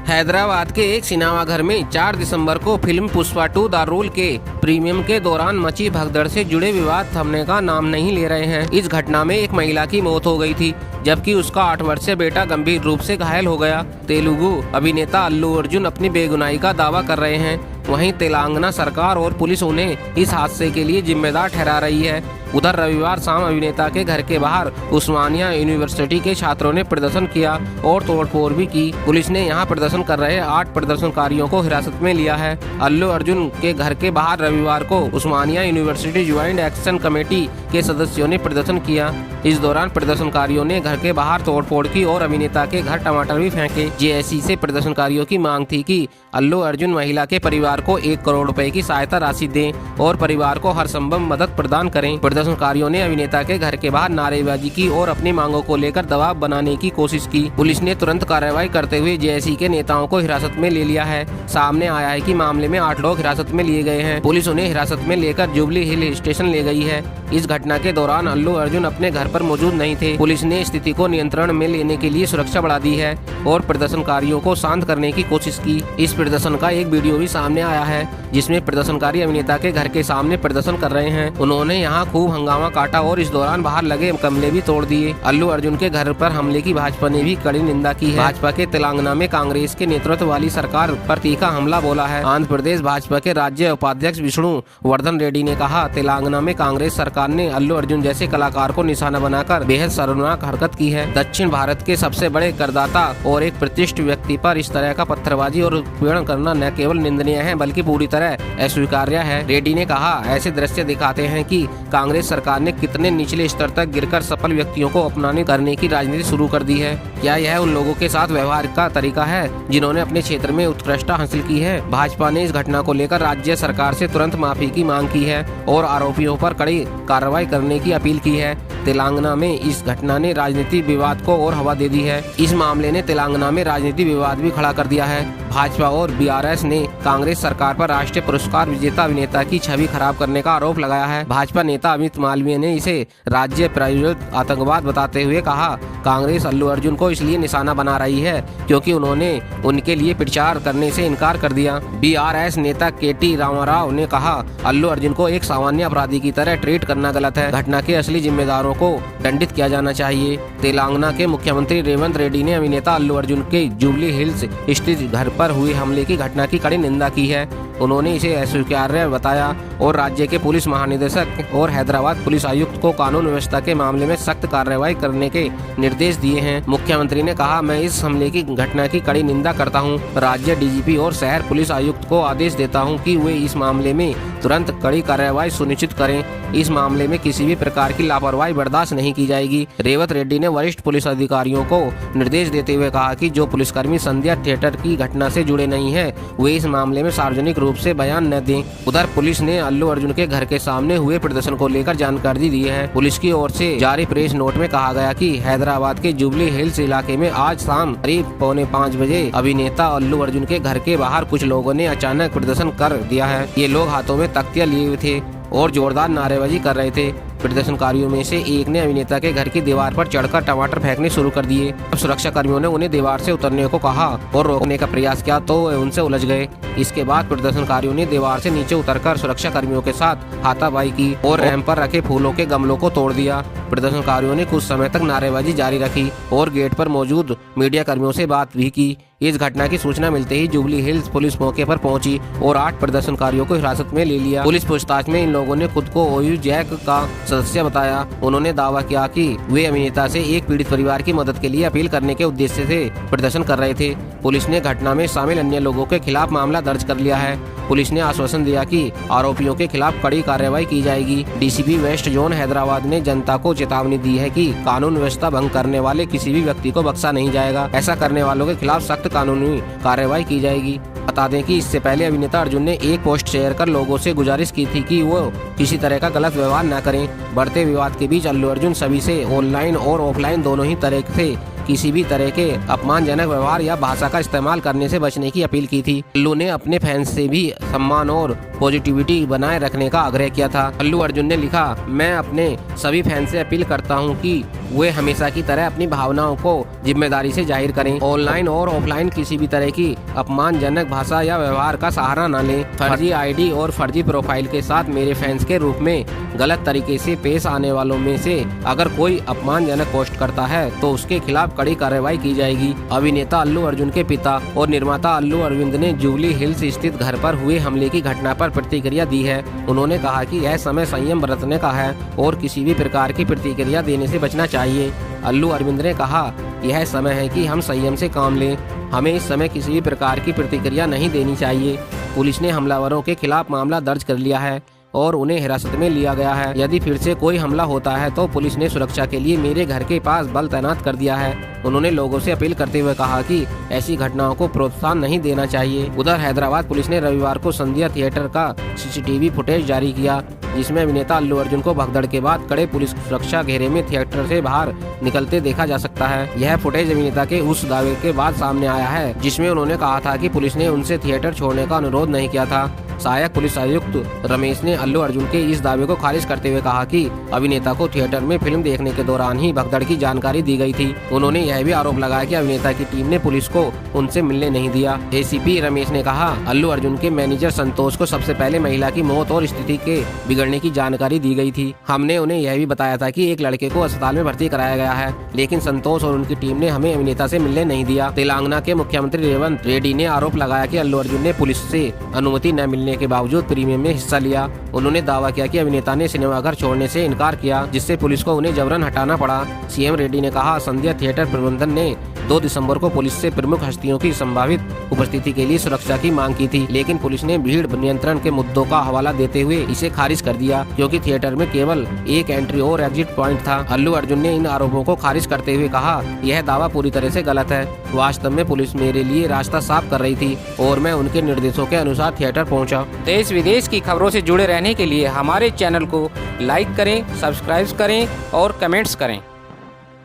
हैदराबाद के एक सिनेमा घर में 4 दिसंबर को फिल्म पुष्पा 2 द रूल के प्रीमियम के दौरान मची भगदड़ से जुड़े विवाद थमने का नाम नहीं ले रहे हैं। इस घटना में एक महिला की मौत हो गई थी, जबकि उसका 8 वर्षीय बेटा गंभीर रूप से घायल हो गया। तेलुगु अभिनेता अल्लू अर्जुन अपनी बेगुनाही का दावा कर रहे हैं। वहीं तेलंगाना सरकार और पुलिस उन्हें इस हादसे के लिए जिम्मेदार ठहरा रही है। उधर रविवार शाम अभिनेता के घर के बाहर उस्मानिया यूनिवर्सिटी के छात्रों ने प्रदर्शन किया और तोड़फोड़ भी की। पुलिस ने यहां प्रदर्शन कर रहे 8 प्रदर्शनकारियों को हिरासत में लिया है। अल्लू अर्जुन के घर के बाहर रविवार को उस्मानिया यूनिवर्सिटी ज्वाइंट एक्शन कमेटी के सदस्यों ने प्रदर्शन किया। इस दौरान प्रदर्शनकारियों ने घर के बाहर तोड़फोड़ की और अभिनेता के घर टमाटर भी फेंके। जेएसी से प्रदर्शनकारियों की मांग थी कि अल्लू अर्जुन महिला के परिवार को 1 करोड़ रुपए की सहायता राशि दें और परिवार को हर संभव मदद प्रदान करें। प्रदर्शनकारियों ने अभिनेता के घर के बाहर नारेबाजी की और अपनी मांगों को लेकर दबाव बनाने की कोशिश की। पुलिस ने तुरंत कार्रवाई करते हुए जेएसी के नेताओं को हिरासत में ले लिया है। सामने आया है कि मामले में 8 लोग हिरासत में लिए गए हैं। पुलिस उन्हें हिरासत में लेकर जुबली हिल स्टेशन ले गई है। इस घटना के दौरान अल्लू अर्जुन अपने घर पर मौजूद नहीं थे। पुलिस ने स्थिति को नियंत्रण में लेने के लिए सुरक्षा बढ़ा दी है और प्रदर्शनकारियों को शांत करने की कोशिश की। इस प्रदर्शन का एक वीडियो भी सामने आया है, जिसमें प्रदर्शनकारी अभिनेता के घर के सामने प्रदर्शन कर रहे हैं। उन्होंने यहां खूब हंगामा काटा और इस दौरान बाहर लगे गमले भी तोड़ दिए। अल्लू अर्जुन के घर पर हमले की भाजपा ने भी कड़ी निंदा की है। भाजपा के तेलंगाना में कांग्रेस के नेतृत्व वाली सरकार पर तीखा हमला बोला है। आंध्र प्रदेश भाजपा के राज्य उपाध्यक्ष विष्णु वर्धन रेड्डी ने कहा, तेलंगाना में कांग्रेस सरकार ने अल्लू अर्जुन जैसे कलाकार को निशाना बनाकर बेहद शर्मनाक हरकत की है। दक्षिण भारत के सबसे बड़े करदाता और एक प्रतिष्ठित व्यक्ति पर इस तरह का पत्थरबाजी और उत्पीड़न करना न केवल निंदनीय है बल्कि पूरी तरह अस्वीकार्य है। रेड्डी ने कहा, ऐसे दृश्य दिखाते हैं कि कांग्रेस सरकार ने कितने निचले स्तर तक गिरकर सफल व्यक्तियों को अपनाने करने की राजनीति शुरू कर दी है। क्या यह उन लोगों के साथ व्यवहार का तरीका है जिन्होंने अपने क्षेत्र में उत्कृष्टता हासिल की है? भाजपा ने इस घटना को लेकर राज्य सरकार से तुरंत माफी की मांग की है और आरोपियों पर कड़ी कार्रवाई करने की अपील की है। तेलंगाना में इस घटना ने राजनीतिक विवाद को और हवा दे दी है। इस मामले ने तेलंगाना में राजनीतिक विवाद भी खड़ा कर दिया है। भाजपा और बीआरएस ने कांग्रेस सरकार पर राष्ट्रीय पुरस्कार विजेता अभिनेता की छवि खराब करने का आरोप लगाया है। भाजपा नेता अमित मालवीय ने इसे राज्य प्रायोजित आतंकवाद बताते हुए कहा, कांग्रेस अल्लू अर्जुन को इसलिए निशाना बना रही है क्योंकि उन्होंने उनके लिए प्रचार करने से इनकार कर दिया। बीआरएस नेता केटी रामाराव ने कहा, अल्लू अर्जुन को एक सामान्य अपराधी की तरह ट्रीट करना गलत है। घटना के असली जिम्मेदारों को दंडित किया जाना चाहिए। तेलंगाना के मुख्यमंत्री रेवंत रेड्डी ने अभिनेता अल्लू अर्जुन के जुबली हिल्स स्थित घर पर हुए हमले की घटना की कड़ी निंदा की है। उन्होंने इसे अस्वीकार्य बताया और राज्य के पुलिस महानिदेशक और हैदराबाद पुलिस आयुक्त को कानून व्यवस्था के मामले में सख्त कार्रवाई करने के निर्देश दिए हैं। मुख्यमंत्री ने कहा, मैं इस हमले की घटना की कड़ी निंदा करता हूं। राज्य डीजीपी और शहर पुलिस आयुक्त को आदेश देता हूं कि वे इस मामले में तुरंत कड़ी कार्रवाई सुनिश्चित करें। इस मामले में किसी भी प्रकार की लापरवाही बर्दाश्त नहीं की जाएगी। रेवंत रेड्डी ने वरिष्ठ पुलिस अधिकारियों को निर्देश देते हुए कहा कि जो पुलिसकर्मी संध्या थिएटर की घटना से जुड़े नहीं हैं, वे इस मामले में सार्वजनिक रूप से बयान न दें। उधर पुलिस ने अल्लू अर्जुन के घर के सामने हुए प्रदर्शन को लेकर जानकारी दी है। पुलिस की ओर से जारी प्रेस नोट में कहा गया कि हैदराबाद के जुबली हिल्स इलाके में आज शाम करीब 4:45 बजे अभिनेता अल्लू अर्जुन के घर के बाहर कुछ लोगों ने अचानक प्रदर्शन कर दिया है। ये लोग हाथों में तख्तियां लिए हुए थे और जोरदार नारेबाजी कर रहे थे। प्रदर्शनकारियों में से एक ने अभिनेता के घर की दीवार पर चढ़कर टमाटर फेंकने शुरू कर दिए। अब सुरक्षा कर्मियों ने उन्हें दीवार से उतरने को कहा और रोकने का प्रयास किया तो वे उनसे उलझ गए। इसके बाद प्रदर्शनकारियों ने दीवार से नीचे उतरकर सुरक्षा कर्मियों के साथ हाथापाई की और रैंप पर रखे फूलों के गमलों को तोड़ दिया। प्रदर्शनकारियों ने कुछ समय तक नारेबाजी जारी रखी और गेट पर मौजूद मीडिया कर्मियों से बात भी की। इस घटना की सूचना मिलते ही जुबली हिल्स पुलिस मौके पर पहुंची और 8 प्रदर्शनकारियों को हिरासत में ले लिया। पुलिस पूछताछ में इन लोगों ने खुद को ओयू जैक का सदस्य बताया। उन्होंने दावा किया कि वे अभिनेता से एक पीड़ित परिवार की मदद के लिए अपील करने के उद्देश्य से प्रदर्शन कर रहे थे। पुलिस ने घटना में शामिल अन्य लोगों के खिलाफ मामला दर्ज कर लिया है। पुलिस ने आश्वासन दिया कि आरोपियों के खिलाफ कड़ी कार्रवाई की जाएगी। डीसीपी वेस्ट जोन हैदराबाद ने जनता को चेतावनी दी है कि कानून व्यवस्था भंग करने वाले किसी भी व्यक्ति को बख्शा नहीं जाएगा। ऐसा करने वालों के खिलाफ सख्त कानूनी कार्रवाई की जाएगी। बता दें कि इससे पहले अभिनेता अर्जुन ने एक पोस्ट शेयर कर लोगों से गुजारिश की थी कि वो किसी तरह का गलत व्यवहार न करें। बढ़ते विवाद के बीच अल्लू अर्जुन सभी से ऑनलाइन और ऑफलाइन दोनों ही तरह से किसी भी तरह के अपमानजनक व्यवहार या भाषा का इस्तेमाल करने से बचने की अपील की थी। अल्लू ने अपने फैंस से भी सम्मान और पॉजिटिविटी बनाए रखने का आग्रह किया था। अल्लू अर्जुन ने लिखा, मैं अपने सभी फैंस से अपील करता हूं कि वे हमेशा की तरह अपनी भावनाओं को जिम्मेदारी से जाहिर करें। ऑनलाइन और ऑफलाइन किसी भी तरह की अपमानजनक भाषा या व्यवहार का सहारा न लें। फर्जी आईडी और फर्जी प्रोफाइल के साथ मेरे फैंस के रूप में गलत तरीके से पेश आने वालों में से अगर कोई अपमानजनक पोस्ट करता है तो उसके खिलाफ कड़ी कार्रवाई की जाएगी। अभिनेता अल्लू अर्जुन के पिता और निर्माता अल्लू अरविंद ने जुबली हिल्स स्थित घर पर हुए हमले की घटना पर प्रतिक्रिया दी है। उन्होंने कहा कि यह समय संयम बरतने का है और किसी भी प्रकार की प्रतिक्रिया देने से बचना चाहिए। अल्लू अरविंद ने कहा, यह समय है कि हम संयम से काम लें। हमें इस समय किसी भी प्रकार की प्रतिक्रिया नहीं देनी चाहिए। पुलिस ने हमलावरों के खिलाफ मामला दर्ज कर लिया है और उन्हें हिरासत में लिया गया है। यदि फिर से कोई हमला होता है तो पुलिस ने सुरक्षा के लिए मेरे घर के पास बल तैनात कर दिया है। उन्होंने लोगों से अपील करते हुए कहा कि ऐसी घटनाओं को प्रोत्साहन नहीं देना चाहिए। उधर हैदराबाद पुलिस ने रविवार को संध्या थिएटर का CCTV फुटेज जारी किया, जिसमें अभिनेता अल्लू अर्जुन को भगदड़ के बाद कड़े पुलिस सुरक्षा घेरे में थिएटर से बाहर निकलते देखा जा सकता है। यह फुटेज अभिनेता के उस दावे के बाद सामने आया है जिसमें उन्होंने कहा था कि पुलिस ने उनसे थिएटर छोड़ने का अनुरोध नहीं किया था। सहायक पुलिस आयुक्त रमेश ने अल्लू अर्जुन के इस दावे को खारिज करते हुए कहा कि अभिनेता को थिएटर में फिल्म देखने के दौरान ही भगदड़ की जानकारी दी गई थी। उन्होंने यह भी आरोप लगाया कि अभिनेता की टीम ने पुलिस को उनसे मिलने नहीं दिया। ACP रमेश ने कहा, अल्लू अर्जुन के मैनेजर संतोष को सबसे पहले महिला की मौत और स्थिति के बिगड़ने की जानकारी दी गई थी। हमने उन्हें यह भी बताया था कि एक लड़के को अस्पताल में भर्ती कराया गया है, लेकिन संतोष और उनकी टीम ने हमें अभिनेता से मिलने नहीं दिया। तेलंगाना के मुख्यमंत्री रेवंत रेड्डी ने आरोप लगाया कि अल्लू अर्जुन ने पुलिस से अनुमति न मिलने के बावजूद प्रीमियम में हिस्सा लिया। उन्होंने दावा किया कि अभिनेता ने सिनेमाघर छोड़ने से इनकार किया, जिससे पुलिस को उन्हें जबरन हटाना पड़ा। CM रेड्डी ने कहा, संध्या थिएटर प्रबंधन ने 2 दिसंबर को पुलिस से प्रमुख हस्तियों की संभावित उपस्थिति के लिए सुरक्षा की मांग की थी, लेकिन पुलिस ने भीड़ नियंत्रण के मुद्दों का हवाला देते हुए इसे खारिज कर दिया, क्योंकि थिएटर में केवल एक एंट्री और एग्जिट पॉइंट था। अल्लू अर्जुन ने इन आरोपों को खारिज करते हुए कहा, यह दावा पूरी तरह से गलत है। वास्तव में पुलिस मेरे लिए रास्ता साफ कर रही थी और मैं उनके निर्देशों के अनुसार थिएटर पहुंचा। देश विदेश की खबरों से जुड़े रहने के लिए हमारे चैनल को लाइक करें, सब्सक्राइब करें और कमेंट्स करें।